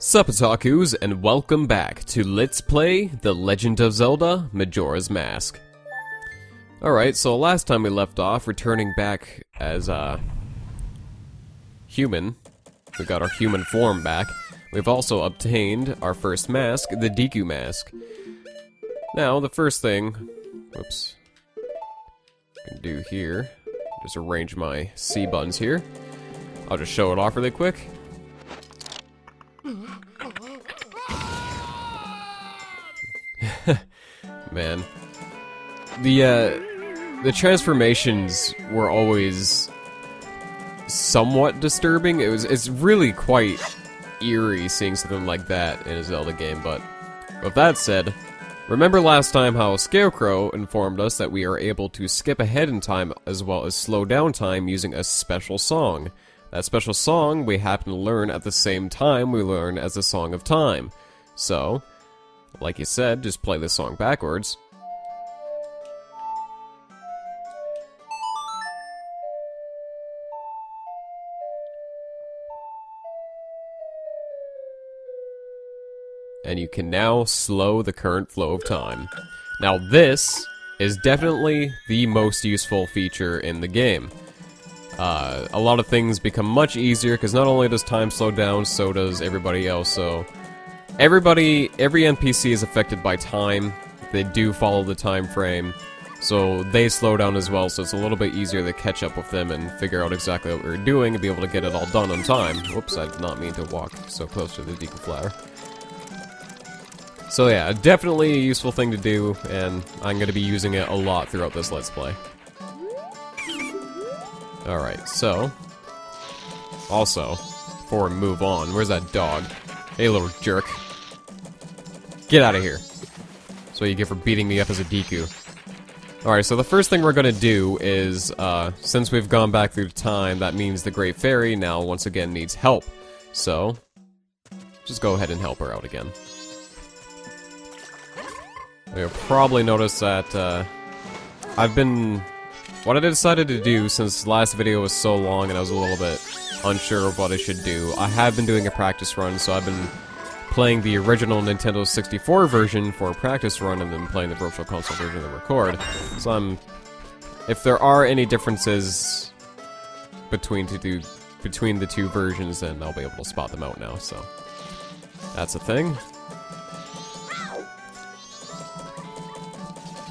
Sup otakus, and welcome back to Let's Play The Legend of Zelda Majora's Mask. Alright, so last time we left off, returning back as human. We got our human form back. We've also obtained our first mask, the Deku mask. Now, the first thing, whoops, I can do here, just arrange my C buttons here. I'll just show it off really quick. Man, the transformations were always somewhat disturbing. It's really quite eerie seeing something like that in a Zelda game. But with that said, remember last time how Scarecrow informed us that we are able to skip ahead in time as well as slow down time using a special song. That special song we happen to learn at the same time we learn as the Song of Time. So, like you said, just play this song backwards. And you can now slow the current flow of time. Now this is definitely the most useful feature in the game. A lot of things become much easier, because not only does time slow down, so does everybody else, so... every NPC is affected by time. They do follow the time frame, so they slow down as well, so it's a little bit easier to catch up with them and figure out exactly what we're doing and be able to get it all done on time. Whoops, I did not mean to walk so close to the Deku flower. So yeah, definitely a useful thing to do, and I'm going to be using it a lot throughout this Let's Play. Alright, so... also, before we move on, where's that dog? Hey, little jerk. Get out of here. That's what you get for beating me up as a Deku. Alright, so the first thing we're gonna do is, since we've gone back through time, that means the Great Fairy now once again needs help. So, just go ahead and help her out again. You'll probably notice that, what I decided to do, since last video was so long and I was a little bit unsure of what I should do, I have been doing a practice run, so I've been playing the original Nintendo 64 version for a practice run and then playing the Virtual Console version to record. So if there are any differences between the two versions, then I'll be able to spot them out now, so that's a thing.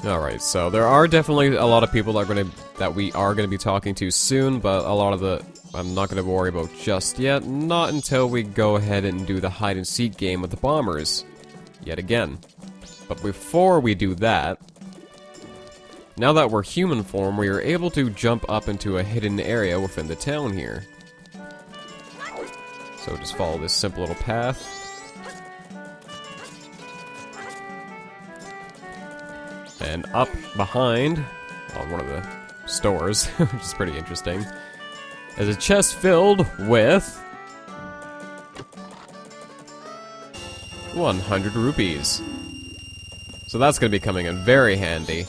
Alright, so there are definitely a lot of people that we are gonna be talking to soon, but a lot of I'm not gonna worry about just yet, not until we go ahead and do the hide-and-seek game with the bombers, yet again. But before we do that, now that we're human form, we are able to jump up into a hidden area within the town here. So just follow this simple little path. And up behind, on one of the stores, which is pretty interesting, is a chest filled with 100 rupees. So that's going to be coming in very handy.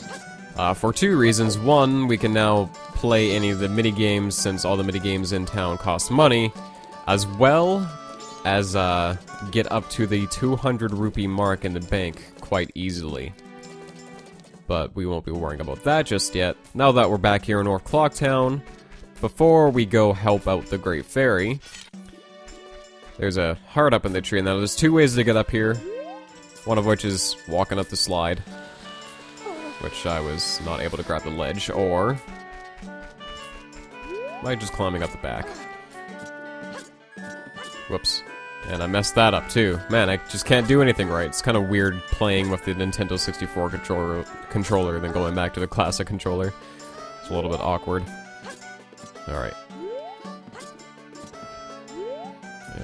For two reasons. One, we can now play any of the minigames, since all the minigames in town cost money, as well as get up to the 200 rupee mark in the bank quite easily. But we won't be worrying about that just yet. Now that we're back here in North Clocktown, before we go help out the Great Fairy, there's a heart up in the tree. Now there's two ways to get up here, one of which is walking up the slide, which I was not able to grab the ledge, or by just climbing up the back. Whoops. And I messed that up too. Man, I just can't do anything right. It's kind of weird playing with the Nintendo 64 controller than going back to the classic controller. It's a little bit awkward. Alright.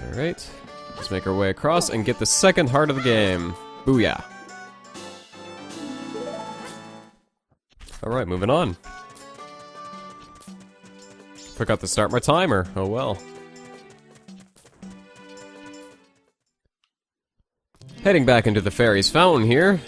Alright. Let's make our way across and get the second heart of the game. Booyah. Alright, moving on. Forgot to start my timer. Oh well. Heading back into the fairy's fountain here.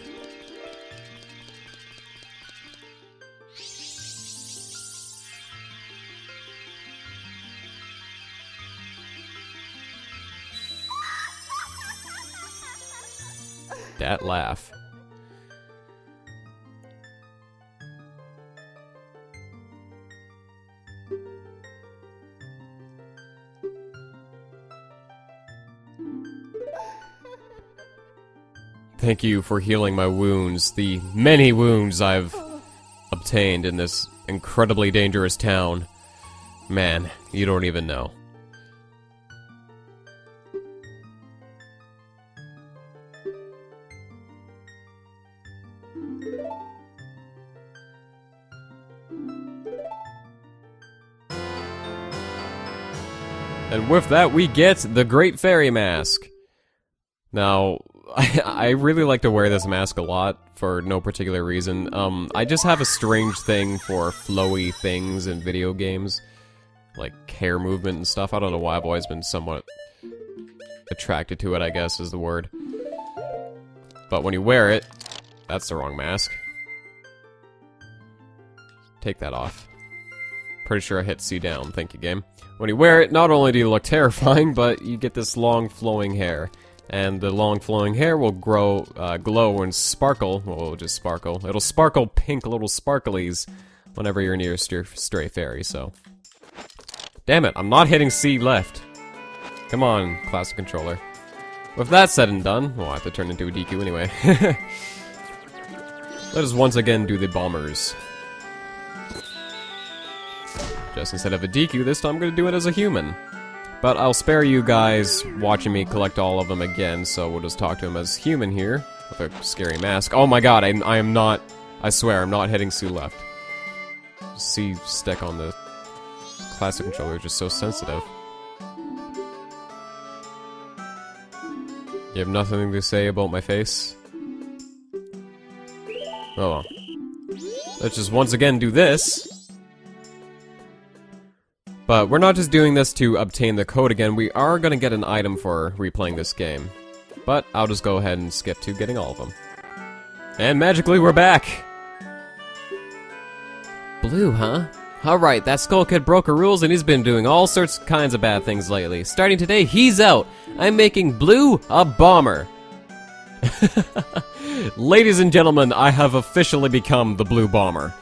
Dat laugh. Thank you for healing my wounds, the many wounds I've obtained in this incredibly dangerous town. Man, you don't even know. And with that, we get the Great Fairy Mask. Now, I really like to wear this mask a lot, for no particular reason. I just have a strange thing for flowy things in video games. Like, hair movement and stuff. I don't know why, I've always been somewhat attracted to it, I guess is the word. But when you wear it... That's the wrong mask. Take that off. Pretty sure I hit C down, thank you, game. When you wear it, not only do you look terrifying, but you get this long flowing hair. And the long flowing hair will grow, glow and sparkle. Well, it'll just sparkle. It'll sparkle pink little sparklies whenever you're near a stray fairy, so... Damn it, I'm not hitting C left. Come on, classic controller. With that said and done, well, I have to turn into a DQ anyway. Let us once again do the bombers. Just instead of a DQ, this time I'm gonna do it as a human. But I'll spare you guys watching me collect all of them again, so we'll just talk to him as human here, with a scary mask. Oh my god, I am not, I swear, I'm not hitting C left. C stick on the classic controller is just so sensitive. You have nothing to say about my face? Oh well. Let's just once again do this. But we're not just doing this to obtain the code again, we are gonna get an item for replaying this game. But I'll just go ahead and skip to getting all of them. And magically we're back! Blue, huh? Alright, that Skull Kid broke our rules and he's been doing all sorts kinds of bad things lately. Starting today, he's out! I'm making Blue a bomber! Ladies and gentlemen, I have officially become the Blue Bomber.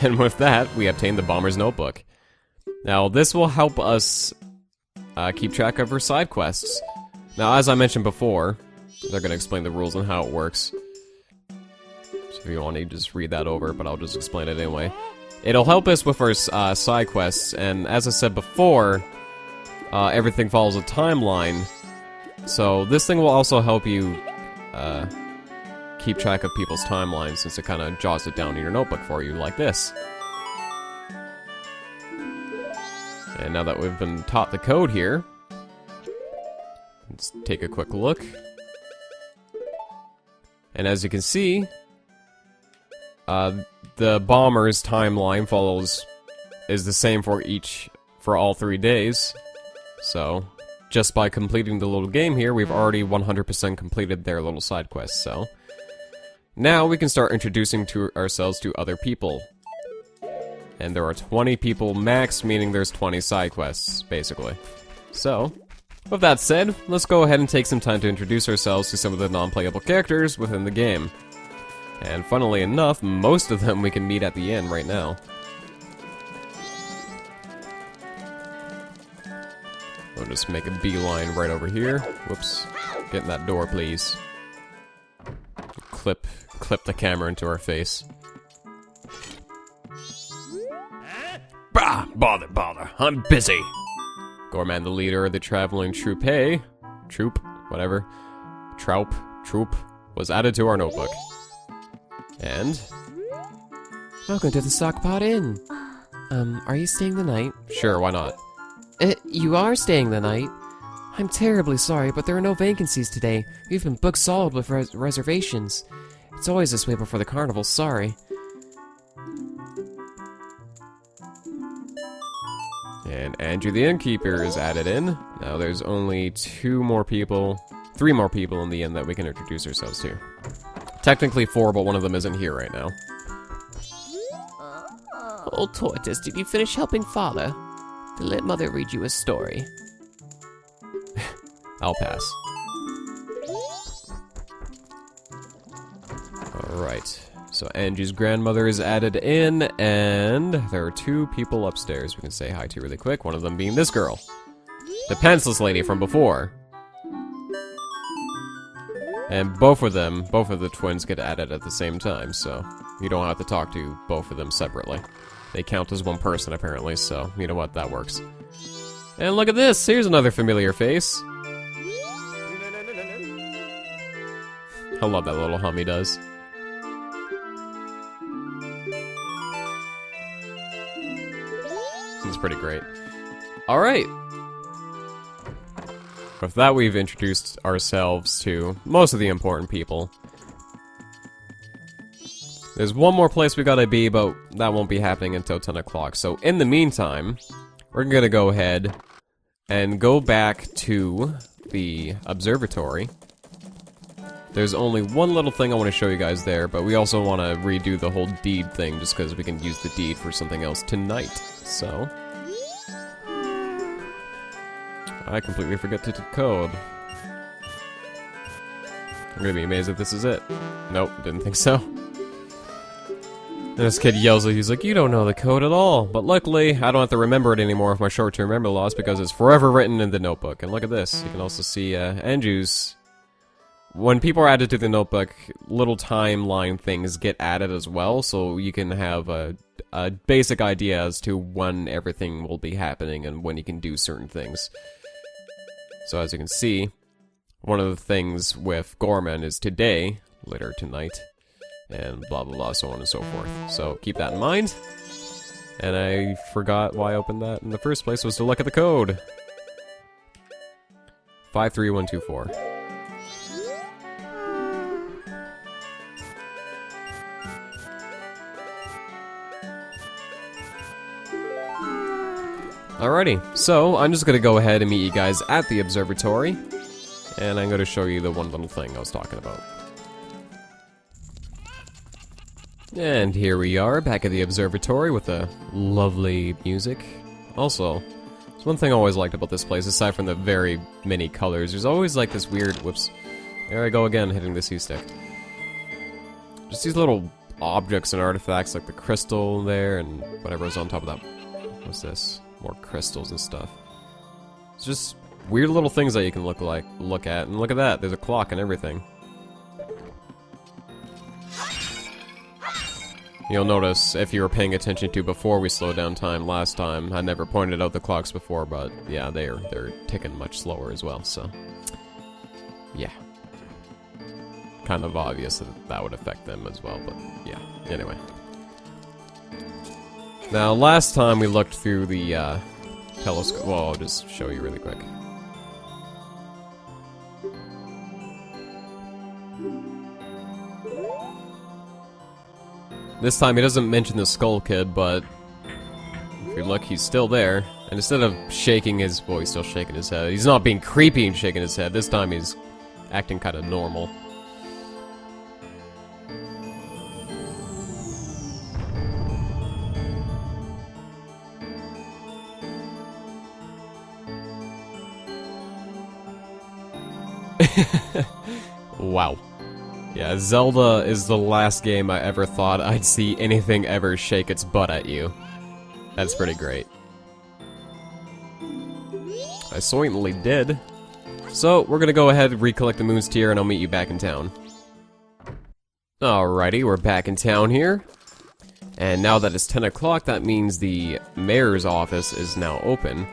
And with that, we obtain the Bomber's Notebook. Now, this will help us keep track of our side quests. Now, as I mentioned before, they're going to explain the rules and how it works. So if you want to just read that over, but I'll just explain it anyway. It'll help us with our side quests, and as I said before, everything follows a timeline. So this thing will also help you keep track of people's timelines, since it kind of jots it down in your notebook for you, like this. And now that we've been taught the code here, let's take a quick look. And as you can see, the bomber's timeline is the same for all 3 days. So, just by completing the little game here, we've already 100% completed their little side quest, so... Now we can start introducing ourselves to other people. And there are 20 people max, meaning there's 20 side quests, basically. So, with that said, let's go ahead and take some time to introduce ourselves to some of the non-playable characters within the game. And funnily enough, most of them we can meet at the end right now. We'll just make a beeline right over here. Whoops. Get in that door, please. Clip the camera into our face. Bah! Bother! I'm busy! Gorman, the leader of the traveling troupe, troop, was added to our notebook. And... Welcome to the Stockpot Inn! Are you staying the night? Sure, why not? You are staying the night? I'm terribly sorry, but there are no vacancies today. We've been booked solid with reservations. It's always this way before the carnival, sorry. And Andrew the Innkeeper is added in. Now there's only 3 more people in the inn that we can introduce ourselves to. Technically 4, but one of them isn't here right now. Old Tortoise, did you finish helping Father? Let Mother read you a story. I'll pass. Alright. So Angie's grandmother is added in, and there are 2 people upstairs we can say hi to really quick, one of them being this girl. The pantsless lady from before. And both of the twins get added at the same time, so you don't have to talk to both of them separately. They count as one person, apparently, so you know what, that works. And look at this! Here's another familiar face. I love that little hum he does. It's pretty great. Alright. With that, we've introduced ourselves to most of the important people. There's one more place we gotta be, but that won't be happening until 10 o'clock. So in the meantime, we're gonna go ahead and go back to the observatory. There's only one little thing I want to show you guys there, but we also want to redo the whole deed thing just because we can use the deed for something else tonight. So I completely forgot to code. I'm gonna be amazed if this is it. Nope, didn't think so. And this kid yells at you, he's like, you don't know the code at all. But luckily, I don't have to remember it anymore with my short-term memory loss because it's forever written in the notebook. And look at this. You can also see Anju's. When people are added to the notebook, little timeline things get added as well, so you can have a basic idea as to when everything will be happening and when you can do certain things. So as you can see, one of the things with Gorman is today, later tonight, and blah blah blah, so on and so forth. So keep that in mind. And I forgot why I opened that in the first place was to look at the code. 53124. Alrighty, so I'm just gonna go ahead and meet you guys at the observatory, and I'm gonna show you the one little thing I was talking about. And here we are, back at the observatory with the lovely music. Also, there's one thing I always liked about this place, aside from the very many colors, there's always like this weird, whoops, there I go again, hitting the C-stick. Just these little objects and artifacts, like the crystal there, and whatever's on top of that. What's this? More crystals and stuff. It's just weird little things that you can look at, and look at that, there's a clock and everything. You'll notice, if you were paying attention to before we slowed down time last time, I never pointed out the clocks before, but yeah, they're ticking much slower as well, so yeah. Kind of obvious that that would affect them as well, but yeah, anyway. Now, last time we looked through the telescope. Well, I'll just show you really quick. This time he doesn't mention the Skull Kid, but if you look, he's still there. And instead of shaking his... well, he's still shaking his head. He's not being creepy and shaking his head. This time he's acting kind of normal. Wow. Yeah, Zelda is the last game I ever thought I'd see anything ever shake its butt at you. That's pretty great. I certainly did. So, we're gonna go ahead and recollect the Moon's Tear, and I'll meet you back in town. Alrighty, we're back in town here. And now that it's 10 o'clock, that means the mayor's office is now open.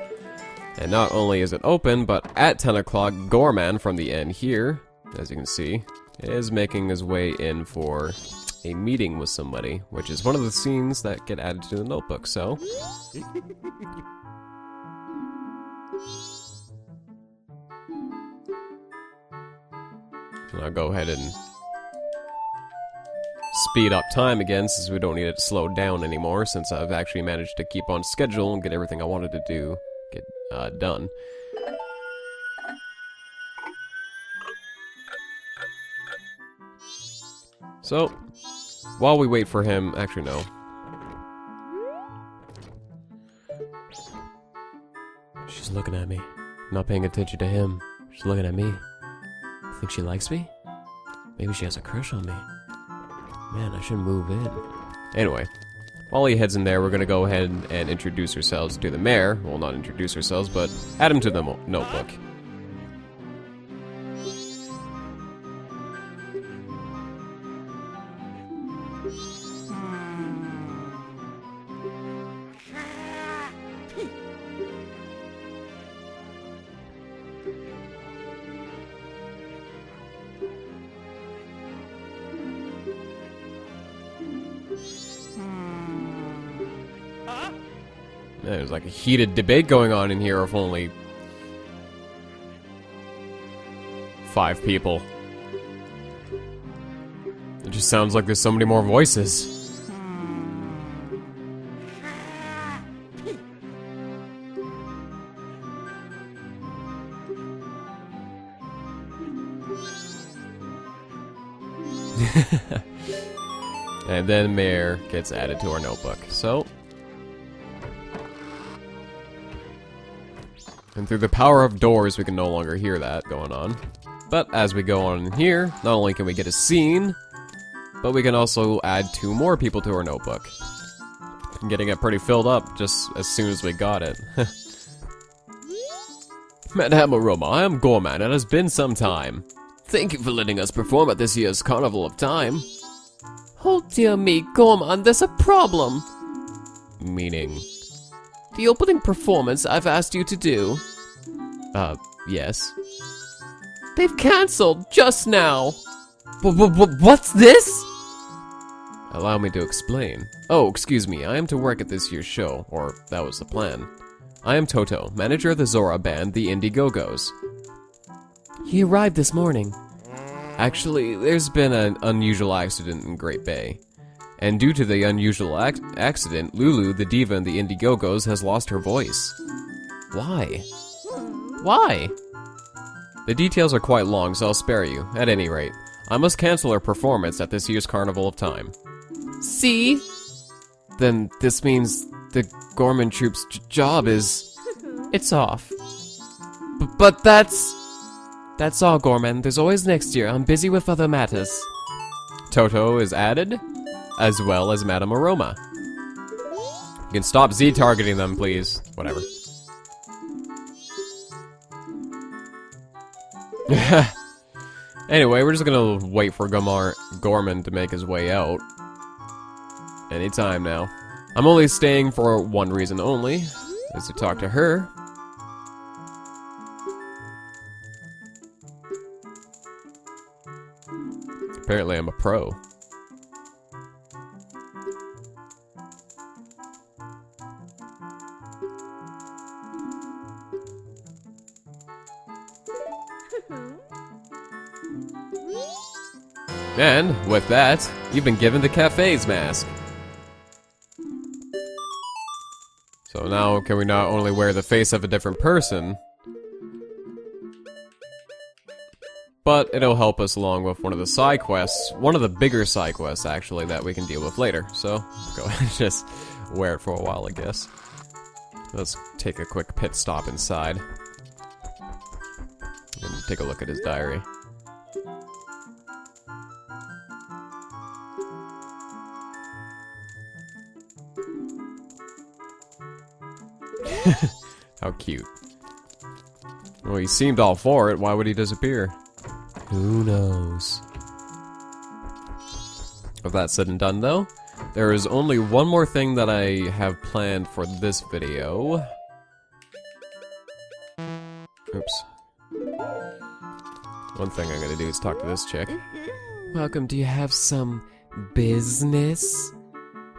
And not only is it open, but at 10 o'clock, Gorman from the inn here, as you can see, is making his way in for a meeting with somebody, which is one of the scenes that get added to the notebook, so... I'll go ahead and speed up time again, since we don't need it to slow down anymore, since I've actually managed to keep on schedule and get everything I wanted to do done. So, while we wait for him, actually no. She's looking at me. I'm not paying attention to him. She's looking at me. Think she likes me? Maybe she has a crush on me. Man, I should move in. Anyway, while he heads in there, we're gonna go ahead and introduce ourselves to the mayor. Well, not introduce ourselves, but add him to the notebook. There's like a heated debate going on in here of only 5 people. It just sounds like there's so many more voices. And then Mayor gets added to our notebook. So, and through the power of doors, we can no longer hear that going on. But as we go on in here, not only can we get a scene, but we can also add 2 more people to our notebook. I'm getting it pretty filled up just as soon as we got it. Madame Aroma, I am Gorman, and it has been some time. Thank you for letting us perform at this year's Carnival of Time. Oh dear me, Gorman, there's a problem. Meaning? The opening performance I've asked you to do. Yes. They've cancelled just now. What's this? Allow me to explain. Oh, excuse me, I am to work at this year's show, or that was the plan. I am Toto, manager of the Zora band, the Indiegogo's. He arrived this morning. Actually, there's been an unusual accident in Great Bay. And due to the unusual accident, Lulu, the diva in the Indiegogos, has lost her voice. Why? Why? The details are quite long, so I'll spare you. At any rate, I must cancel her performance at this year's Carnival of Time. See? Then this means the Gorman Troupe's job is... It's off. But that's... That's all, Gorman. There's always next year. I'm busy with other matters. Toto is added, as well as Madame Aroma. You can stop Z-targeting them, please. Whatever. Anyway, we're just gonna wait for Gorman to make his way out. Anytime now. I'm only staying for one reason only, is to talk to her. Apparently I'm a pro. And, with that, you've been given the cafe's mask. So now, can we not only wear the face of a different person, but it'll help us along with one of the side quests, one of the bigger side quests, actually, that we can deal with later. So, go ahead and just wear it for a while, I guess. Let's take a quick pit stop inside. And take a look at his diary. How cute. Well, he seemed all for it. Why would he disappear? Who knows? With that said and done, though, there is only one more thing that I have planned for this video. Oops. One thing I'm gonna do is talk to this chick. Welcome, do you have some business?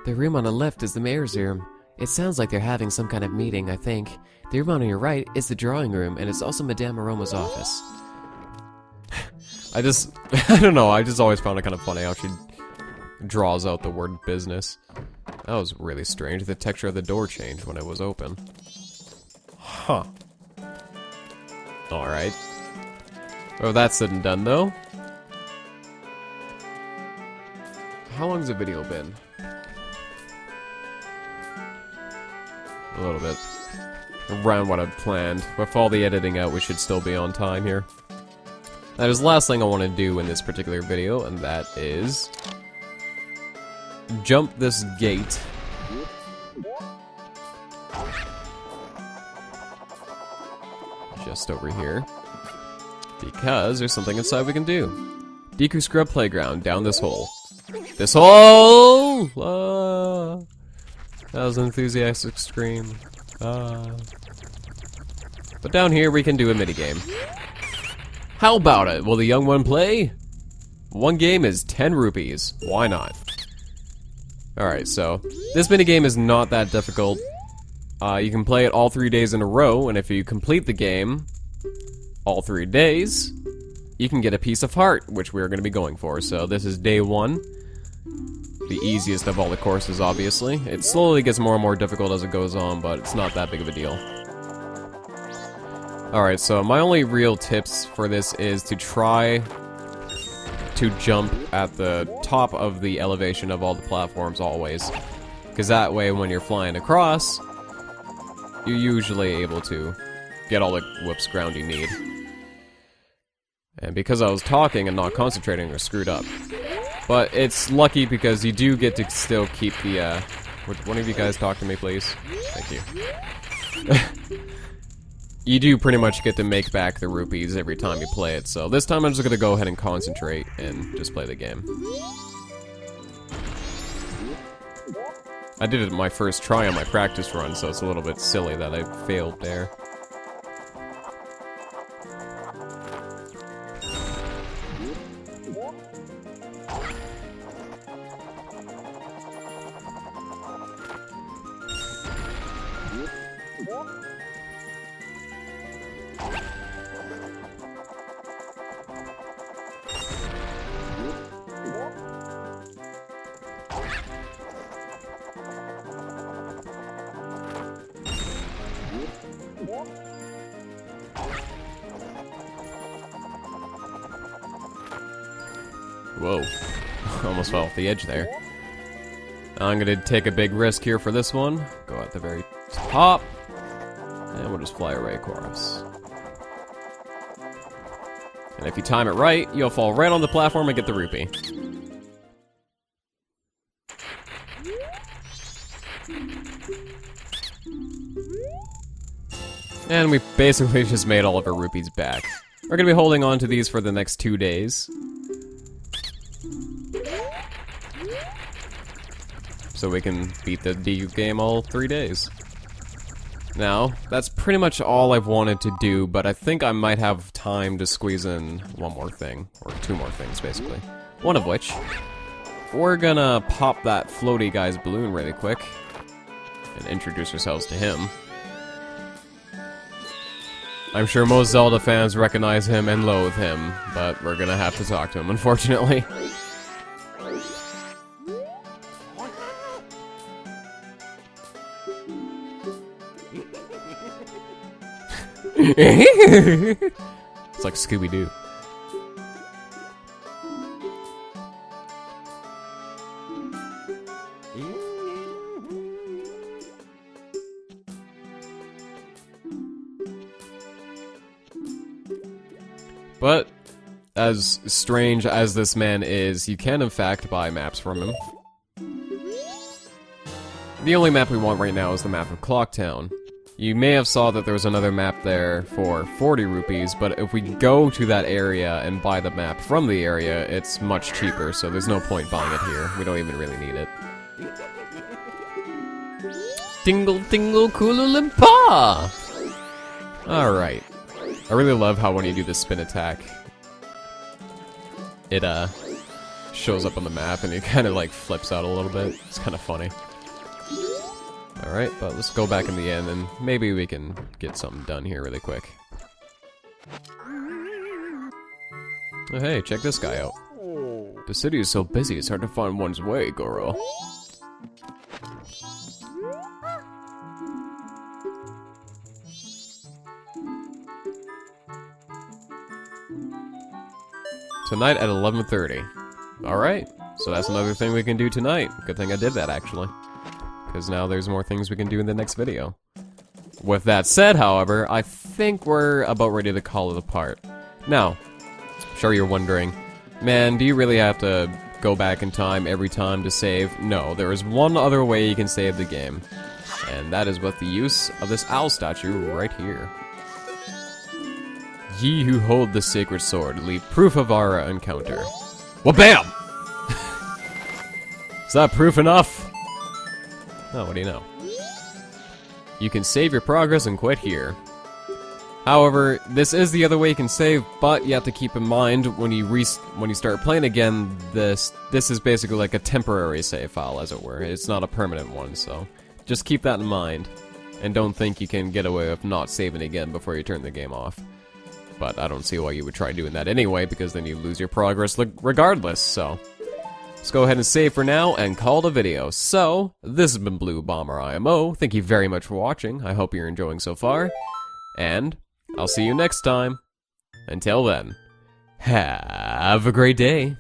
The room on the left is the mayor's room. It sounds like they're having some kind of meeting, I think. The room on your right is the drawing room, and it's also Madame Aroma's office. I don't know, I just always found it kind of funny how she draws out the word business. That was really strange. The texture of the door changed when it was open. Huh. Alright. Well, that's said and done, though. How long's the video been? A little bit. around what I've planned. With all the editing out, we should still be on time here. Now, there's the last thing I want to do in this particular video, and that is jump this gate. Just over here. Because there's something inside we can do. Deku Scrub Playground, down this hole. This hole! Ah. That was an enthusiastic scream. Ah. But down here we can do a minigame. How about it? Will the young one play? One game is 10 rupees. Why not? Alright, so this minigame is not that difficult. You can play it all 3 days in a row, and if you complete the game all 3 days, you can get a piece of heart, which we're going to be going for. So this is day 1. The easiest of all the courses, obviously. It slowly gets more and more difficult as it goes on, but it's not that big of a deal. Alright, so my only real tips for this is to try to jump at the top of the elevation of all the platforms always. Because that way, when you're flying across, you're usually able to get all the whoops ground you need. And because I was talking and not concentrating, I screwed up. But it's lucky because you do get to still keep the, would one of you guys talk to me, please? Thank you. You do pretty much get to make back the rupees every time you play it, so this time I'm just gonna go ahead and concentrate and just play the game. I did it my first try on my practice run, so it's a little bit silly that I failed there. Whoa. Almost fell off the edge there. I'm gonna take a big risk here for this one. Go at the very top. And we'll just fly right across. And if you time it right, you'll fall right on the platform and get the rupee. And we basically just made all of our rupees back. We're gonna be holding on to these for the next 2 days. So we can beat the DU game all 3 days. Now, that's pretty much all I've wanted to do, but I think I might have time to squeeze in one more thing. Or 2 more things, basically. One of which, we're gonna pop that floaty guy's balloon really quick. And introduce ourselves to him. I'm sure most Zelda fans recognize him and loathe him, but we're gonna have to talk to him, unfortunately. It's like Scooby-Doo. But, as strange as this man is, you can in fact buy maps from him. The only map we want right now is the map of Clocktown. You may have saw that there was another map there for 40 rupees, but if we go to that area and buy the map from the area, it's much cheaper, so there's no point buying it here. We don't even really need it. Tingle tingle Koolalumpa! Alright. I really love how when you do the spin attack, it shows up on the map and it kind of like flips out a little bit. It's kind of funny. Alright, but let's go back in the end and maybe we can get something done here really quick. Oh, hey, check this guy out. The city is so busy it's hard to find one's way, Goro. Tonight at 11:30. Alright, so that's another thing we can do tonight. Good thing I did that, actually. Because now there's more things we can do in the next video. With that said, however, I think we're about ready to call it apart. Now, I'm sure you're wondering, man, do you really have to go back in time every time to save? No, there is one other way you can save the game, and that is with the use of this owl statue right here. Ye who hold the sacred sword, leave proof of our encounter. Well, bam! Is that proof enough? Oh, what do you know? You can save your progress and quit here. However, this is the other way you can save, but you have to keep in mind when you start playing again, this is basically like a temporary save file, as it were. It's not a permanent one, so just keep that in mind, and don't think you can get away with not saving again before you turn the game off. But I don't see why you would try doing that anyway, because then you lose your progress regardless, so let's go ahead and save for now and call it a video. So, this has been Blue Bomber IMO. Thank you very much for watching. I hope you're enjoying so far. And I'll see you next time. Until then, have a great day.